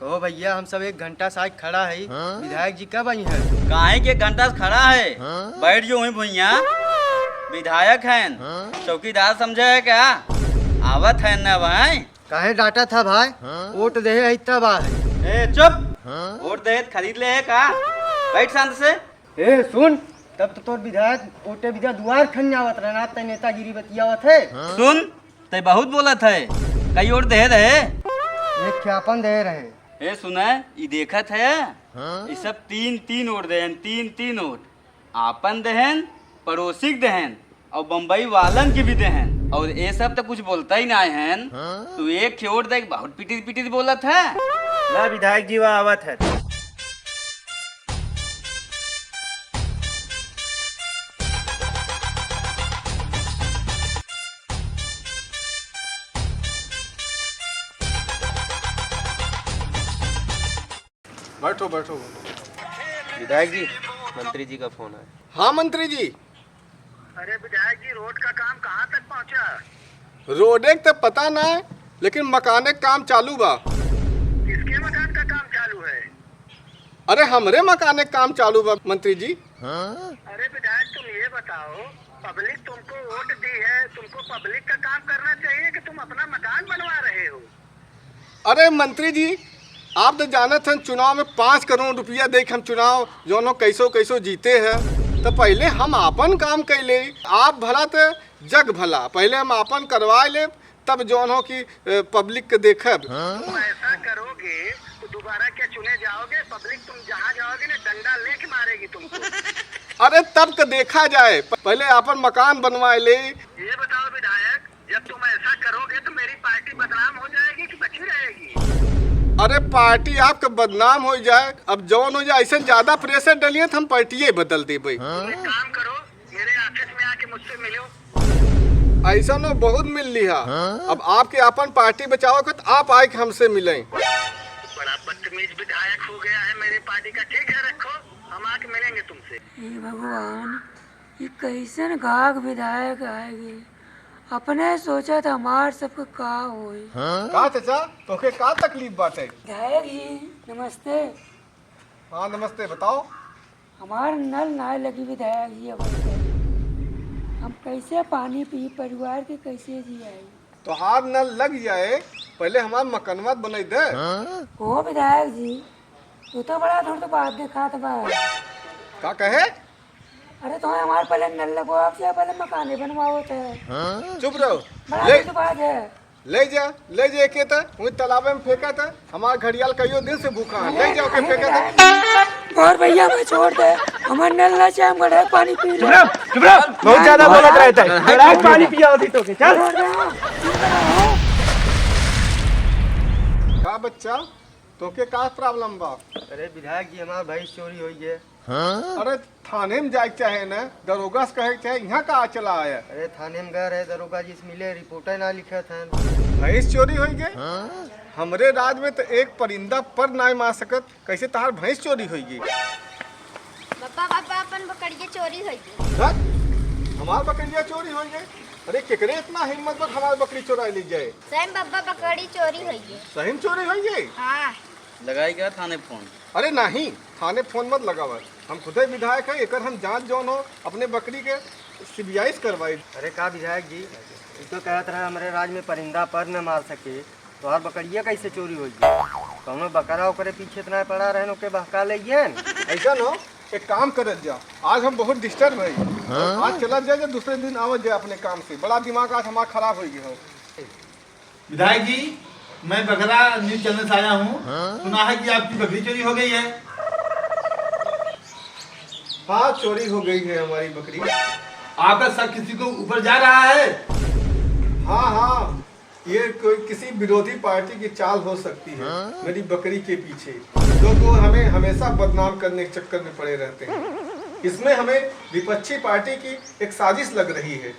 कहो भैया, हम सब 1 घंटा से आज खड़ा है। विधायक जी कब आई है? काहे के 1 घंटा से खड़ा है? बैठ जो वहीं भुइया। विधायक हैं, चौकीदार समझे है क्या? आवत है न भाई। काहे डांटा था भाई? वोट दे है तब आ है। ए चुप, वोट दे खरीद ले है का? बैठ शांत से। ए सुन, तब तो तोर विधायक ओटे विधा दुआर खन आवत रहना, तय नेतागिरी बतियावत है। सुन, ते बहुत बोलत है। कई वोट दे रहे? एक ख्यापन दे रहे। ए सुना, ये देखत है, ये सब तीन तीन वोट देहन, तीन तीन वोट। आपन देहन, पड़ोसी के देहन और बम्बई वालन की भी देहन। और ये सब तो कुछ बोलता ही नहीं है। तू एक वोट दे बहुत पिटित पिटित बोलत है। ना विधायक जी वहाँ आवत है। बैठो बैठो। विधायक जी, मंत्री जी का फोन है। हाँ मंत्री जी। अरे विधायक जी, रोड का काम कहाँ तक पहुँचा? रोडे तक पता ना है, लेकिन मकाने का काम चालू बा। किसके मकान का काम चालू है? अरे हमरे मकाने का काम चालू बा मंत्री जी। अरे विधायक, तुम ये बताओ, पब्लिक तुमको वोट दी है, तुमको पब्लिक का काम करना चाहिए कि तुम अपना मकान बनवा रहे हो? अरे मंत्री जी, आप तो जानत हैं चुनाव में 5 करोड़ रुपया दे के हम चुनाव जोनो कैसो कैसो जीते हैं। तो पहले हम आपन काम कैले, आप भला तो जग भला। पहले हम आपन करवा ले, तब जौन हो कि पब्लिक के देखब। तुम ऐसा करोगे तो दोबारा क्या चुने जाओगे? पब्लिक तुम जहाँ जाओगे ना, डंडा लेके मारेगी तुमको। अरे तब तो देखा जाए, पहले आपन मकान बनवा ले। ये बताओ विधायक, जब तुम ऐसा करोगे तो मेरी पार्टी बदनाम हो जाएगी कि बची रहेगी? अरे पार्टी आपका बदनाम हो जाए, अब जौन हो जाए, ऐसे ज्यादा प्रेशर डलिए तो हम पार्टी बदल दे भाई। तुम एक काम करो, मेरे ऑफिस में आके मुझसे मिलो। ऐसा न बहुत मिल लिया। अब आपके अपन पार्टी बचाओगे तो आप आए के हमसे मिले। बड़ा बदतमीज विधायक हो गया है मेरी पार्टी का। ठीक है, रखो, हम आके मिलेंगे तुमसे। हे भगवान, ये कैसन गाग विधायक आएगी। अपने सोचा था हमार सबके का होई। का चाचा, तोके का तकलीफ बाटे? विधायक जी नमस्ते। हाँ नमस्ते, बताओ। हमार नल ना लगी विधायक जी। अब हम कैसे पानी पी, परिवार के कैसे जियाई? तो हाथ न लग जाए, पहले हमारा मकनवा बना दे। ओ विधायक जी, तू तो बड़ा थोड़ा तो बात देखा था। का कहे? अरे तो हमारे पहले नल लगो, आपसे पहले मकाने बनवाओ थे। चुप रहो। बड़ा ले तो बात है। ले जा के था वही तालाब में फेंका था। हमारा घड़ियाल कईयो दिन से भूखा है, ले जाओ के फेंका था। और भैया मैं छोड़ दे, हमारे नल ना चाहे, हम गढ़ा पानी पी ले। बहुत ज्यादा बोलत रहता है। पानी पिया होती तो के चल। का बच्चा, तोके का प्रॉब्लम बा? अरे विधायक जी, हमारा भाई चोरी हुई है। अरे थाने में जाए चाहे न, दरोगा से कहे चाहे यहाँ का चला आया। अरे थाने में गए रहे, दरोगा जी से मिले, रिपोर्टर ना लिखे थे। भैंस चोरी हो गई? हमरे राज में तो एक परिंदा पर ना मार सकत, कैसे तार भैंस चोरी हो गई? पापा अपन बकरिया चोरी हो गई। हमार बकरिया चोरी हो गई? अरे केकरे इतना हिम्मत बा हमार बकरी चुरा ली जाए? सही बब्बा बकरी चोरी हो गई। सही में चोरी हो गई? हाँ। लगाई क्या थाने फोन? अरे नहीं, थाने फोन मत लगावा। हम खुदे विधायक है, एकर हम जांच जौन हो अपने बकरी के सीबीआई करवाई। अरे का विधायक जी, तो कहत रहे हमारे राज में परिंदा पर न मार सके, तो हर बकरिया कैसे चोरी हो गई? कौनो बकरा ओकरे पीछे इतना पड़ा रहे ओके बहका ले। ऐसा न हो, एक काम करत जा, आज हम बहुत डिस्टर्ब है। आज चला जाए, दूसरे दिन आवत जाए अपने काम से। बड़ा दिमाग आज हमारा खराब हो गया हो। विधायक जी, मैं बगरा न्यूज चैनल से आया हूँ। सुना है कि आपकी बकरी चोरी हो गई है। हाँ, चोरी हो गई है हमारी बकरी। आपका शक किसी को ऊपर जा रहा है? हाँ, ये कोई किसी विरोधी पार्टी की चाल हो सकती है मेरी बकरी के पीछे, जो तो हमें हमेशा बदनाम करने के चक्कर में पड़े रहते हैं। इसमें हमें विपक्षी पार्टी की एक साजिश लग रही है।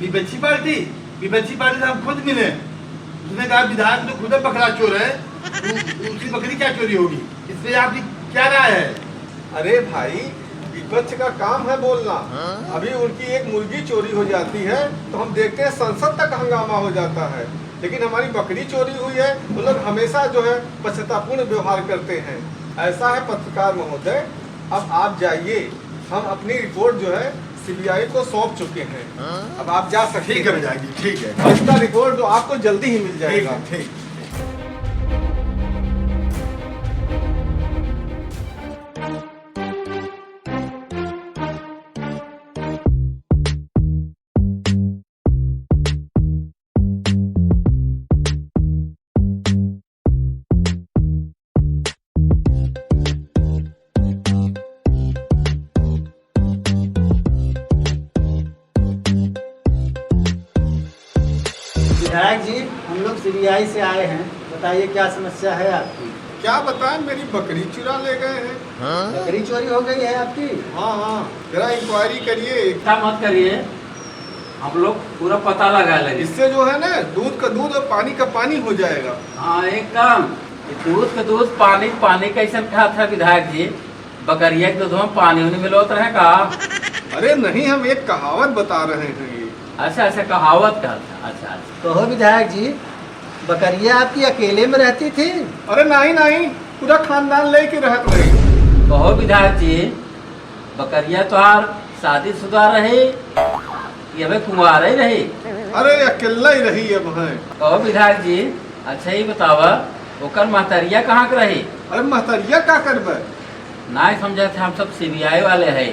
विपक्षी पार्टी से हम खुद मिले। उसने कहा विधायक तो खुद बकरा चोर है, उसकी बकरी क्या चोरी होगी? इसमें आपकी क्या राय है? अरे भाई, विपक्ष का काम है बोलना। अभी उनकी एक मुर्गी चोरी हो जाती है तो हम देखते हैं संसद तक हंगामा हो जाता है। लेकिन हमारी बकरी चोरी हुई है वो लोग हमेशा जो है पश्चातापूर्ण व्यवहार करते हैं। ऐसा है पत्रकार महोदय, अब आप जाइए, हम अपनी रिपोर्ट जो है सीबीआई को सौंप चुके हैं। अब आप जा सकते ठीक है हैं। विधायक जी, ठीक है, और इसका रिपोर्ट जो आपको जल्दी ही मिल ठीक जाएगा। है, ठीक। विधायक जी, हम लोग सीबीआई से आए हैं, बताइए क्या समस्या है आपकी? क्या बताएं, मेरी बकरी चुरा ले गए हैं। बकरी चोरी हो गई है आपकी? हाँ, जरा इंक्वायरी करिए। चिंता मत करिए, हम लोग पूरा पता लगा लेंगे। इससे जो है ना दूध का दूध और पानी का पानी हो जाएगा। हाँ एकदम, ये दूध का दूध पानी पानी कैसे कहा था विधायक जी? बकरिया के दूध में पानी उन्हें मिलोत रहे का? अरे नहीं, हम एक कहावत बता रहे हैं ये। अच्छा अच्छा, कहावत का था। अच्छा अच्छा, तो हो विधायक जी, बकरिया आपकी अकेले में रहती थी? अरे नहीं, पूरा खानदान लेके रहत रही। कहो विधायक जी, बकरिया तोहार शादीशुदा रही या वे कुंवार ही रही? अरे अकेला ही रही अब है। कहो विधायक जी, अच्छा ही बतावा, ओकर महतरिया कहाँ के रही? अरे महतरिया का करबे? नहीं समझे थे, हम सब सीबीआई वाले है।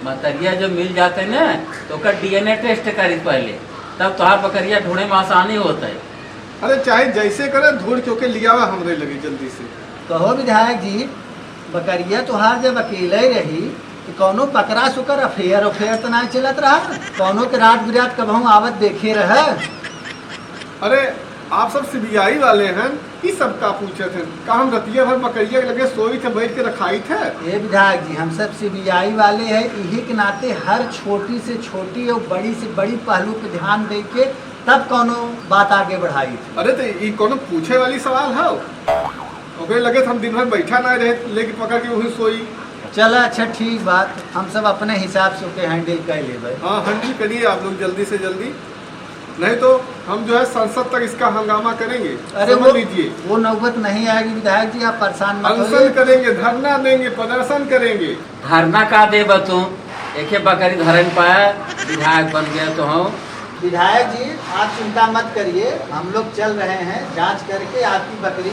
महतरिया जो मिल जाते न तो ओकर डीएनए टेस्ट करी पहले, तब तोहार बकरिया ढूंढे में आसानी होता है। अरे चाहे जैसे करे ढूंढ के लिया हुआ हमरे लगी जल्दी से। कहो विधायक जी, बकरिया तोहार जब अकेले ही रही तो कौनो बकरा सुकर अफेयर तो नहीं चलत रहा? कौनो के रात बिरात कबहू आवत देखे रहे? अरे आप सब सीबीआई वाले हैं, इस सब का पूछे थे का हम रतिया भर बकरिया के लगे सोई थे, बैठ के रखाई थे। ये विधायक जी, हम सब सीबीआई वाले हैं, यही के नाते हर छोटी से छोटी और बड़ी से बड़ी पहलू पे ध्यान दे के तब कौनो बात आगे बढ़ाई थी। अरे तो ये कोनो पूछे वाली सवाल है? ओकरे लगे तो हम दिन भर बैठा ना रहे, लेके पकड़ के वहीं सोई। चलो अच्छा ठीक बात, हम सब अपने हिसाब से ओके हैंडल कर लेबै। हाँ, हैंडल करिए आप लोग जल्दी से जल्दी, नहीं तो हम जो है संसद तक इसका हंगामा करेंगे। अरे समझ लीजिए, वो नौबत नहीं आएगी विधायक जी, आप परेशान मत अनशन होइए। करेंगे, धरना देंगे, प्रदर्शन करेंगे। धरना का दे तू? एक बकरी धरन पाया, विधायक बन गया तो हूँ। विधायक जी आप चिंता मत करिए, हम लोग चल रहे हैं, जांच करके आपकी बकरी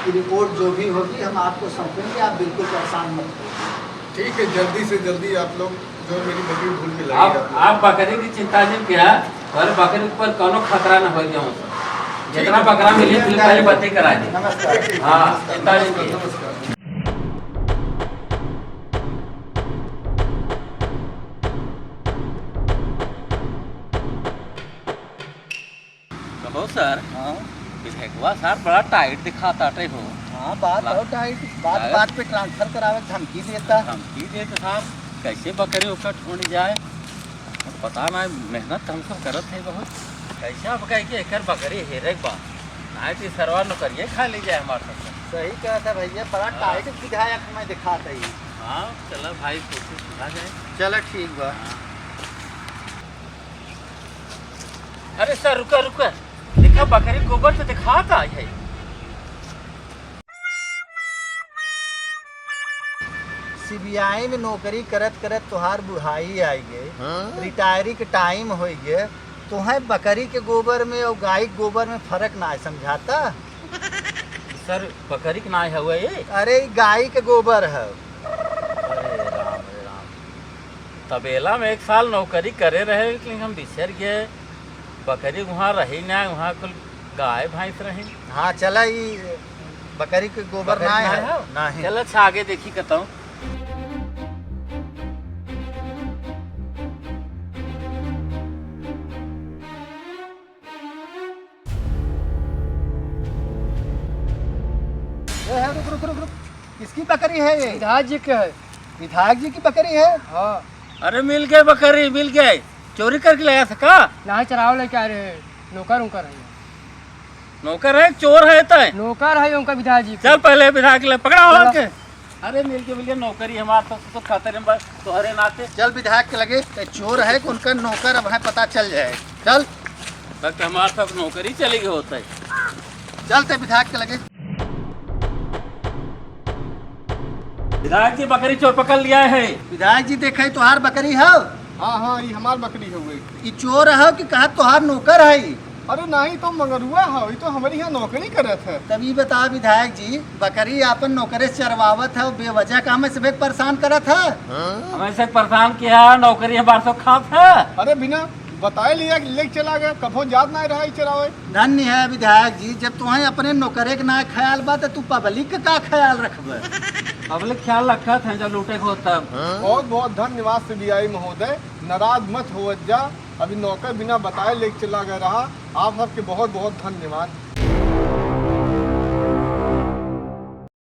की रिपोर्ट जो भी होगी हम आपको सौंपेंगे, आप बिल्कुल परेशान मत होइए। ठीक है, जल्दी से जल्दी आप लोग जो मेरी बकरी ढूंढ के लाइए। आप बकरी की चिंता जिन किया, और बकरी पर कोनो खतरा न हो गया। जितना बकरा मिले पहले बत्ती करा दी। नमस्कार। हाँ, चिंता जिन किया। नमस्कार। कहो सर, विधायकवा सर बड़ा टाइट दिखाता हो। हाँ बात बहुत टाइट, बात पे ट्रांसफर करावे धमकी देता। धमकी दे तो साहब कैसे बकरी ओकर ढूंढ जाए? पता ना, मेहनत हम सब करत है बहुत। कैसे आप कह के एकर बकरी हेरे बा नहीं तो सरवा नौकरिए खा ली जाए हमारे सबसे। सही कहा था भैया, बड़ा टाइट विधायक मैं दिखाता ही। हाँ चलो भाई, कोशिश सुधा जाए। चलो ठीक बा। अरे सर रुका रुका, देखा बकरी गोबर तो दिखाता है। सीबीआई में नौकरी करत करत तुहार बुढ़ाई आई गए, रिटायरी के टाइम हो गए, तुम्हें बकरी के गोबर में और गाय के गोबर में फर्क ना समझाता? सर बकरी के ना है हुआ ये? अरे गाय के गोबर है। अरे राम रे राम, तबेला में एक साल नौकरी करे रहे, लेकिन हम बिसर गए। बकरी वहाँ रही ना, वहाँ कुल गाय भैंस रही। हाँ चला, ये बकरी के गोबर ना है ना है। चल अच्छा आगे देखी कहता रुक रुक रुक रुक, किसकी बकरी है ये? विधायक जी के है। विधायक जी की बकरी है? हाँ, अरे मिल गए बकरी, मिल गए। चोरी करके लाया था का? ना चराव लेके आ रहे हैं, नौकर उनकर है। नौकर है चोर है तय? नौकर है उनका विधायक जी। चल पहले विधायक ले पकड़ा हो के। अरे मिल के नौकरी हमारा तो खातिर तोहरे नाते। चल विधायक के लगे चोर है कि उनका नौकर अब है पता चल जाए। चल तक हमारे सब नौकरी चली गई होता है। चलते विधायक के लगे। विधायक जी बकरी चोर पकड़ लिया है। विधायक जी देखे तोहार बकरी हो? हाँ हाँ, ये हमार बकरी हो गई। ई चोर हो कि कहा तोहार नौकर है? अरे नहीं तो मंगरुआ है, ये तो हमारी यहाँ नौकरी करत है। तभी बता विधायक जी, बकरी आपन नौकरे से चरवावत है और बेवजह का हमें सब परेशान करत है। हमें से परेशान किया, नौकरी हमारे सब खात है। अरे बिना बताए लिया कि लेके चला गया, कभो याद नहीं रहा चरावे। धन्य है विधायक जी, जब तुम्हें अपने नौकरे के ना ख्याल बा तो तू पब्लिक का ख्याल रखबे। पब्लिक ख्याल रखा था जब लूटे को तब। बहुत बहुत धन्यवाद सीबीआई महोदय, नाराज मत हो जा। अभी नौकर बिना बताए लेके चला गया रहा, आप सबके बहुत बहुत धन्यवाद।